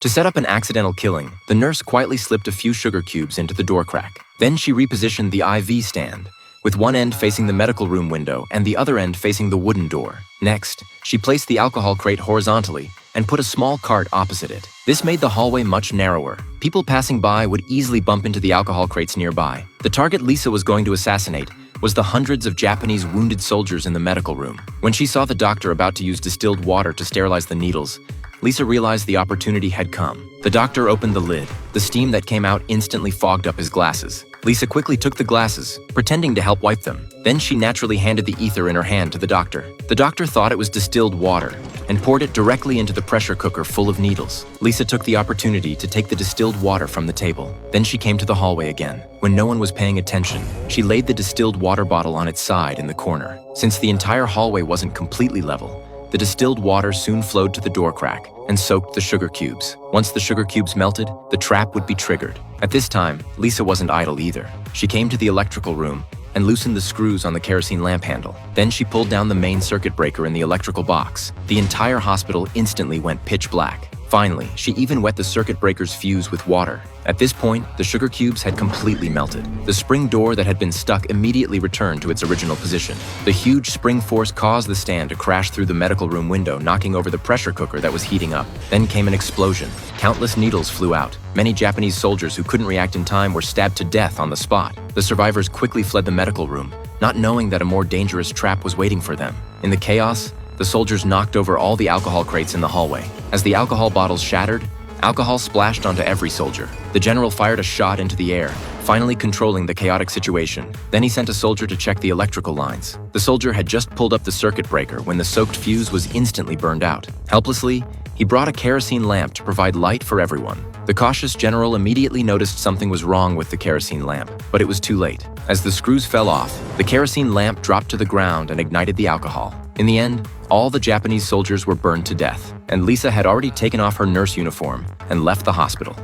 To set up an accidental killing, the nurse quietly slipped a few sugar cubes into the door crack. Then she repositioned the IV stand, with one end facing the medical room window and the other end facing the wooden door. Next, she placed the alcohol crate horizontally and put a small cart opposite it. This made the hallway much narrower. People passing by would easily bump into the alcohol crates nearby. The target Lisa was going to assassinate was the hundreds of Japanese wounded soldiers in the medical room. When she saw the doctor about to use distilled water to sterilize the needles, Lisa realized the opportunity had come. The doctor opened the lid. The steam that came out instantly fogged up his glasses. Lisa quickly took the glasses, pretending to help wipe them. Then she naturally handed the ether in her hand to the doctor. The doctor thought it was distilled water and poured it directly into the pressure cooker full of needles. Lisa took the opportunity to take the distilled water from the table. Then she came to the hallway again. When no one was paying attention, she laid the distilled water bottle on its side in the corner. Since the entire hallway wasn't completely level, the distilled water soon flowed to the door crack and soaked the sugar cubes. Once the sugar cubes melted, the trap would be triggered. At this time, Lisa wasn't idle either. She came to the electrical room and loosened the screws on the kerosene lamp handle. Then she pulled down the main circuit breaker in the electrical box. The entire hospital instantly went pitch black. Finally, she even wet the circuit breaker's fuse with water. At this point, the sugar cubes had completely melted. The spring door that had been stuck immediately returned to its original position. The huge spring force caused the stand to crash through the medical room window, knocking over the pressure cooker that was heating up. Then came an explosion. Countless needles flew out. Many Japanese soldiers who couldn't react in time were stabbed to death on the spot. The survivors quickly fled the medical room, not knowing that a more dangerous trap was waiting for them. In the chaos, the soldiers knocked over all the alcohol crates in the hallway. As the alcohol bottles shattered, alcohol splashed onto every soldier. The general fired a shot into the air, finally controlling the chaotic situation. Then he sent a soldier to check the electrical lines. The soldier had just pulled up the circuit breaker when the soaked fuse was instantly burned out. Helplessly, he brought a kerosene lamp to provide light for everyone. The cautious general immediately noticed something was wrong with the kerosene lamp, but it was too late. As the screws fell off, the kerosene lamp dropped to the ground and ignited the alcohol. In the end, all the Japanese soldiers were burned to death, and Lisa had already taken off her nurse uniform and left the hospital.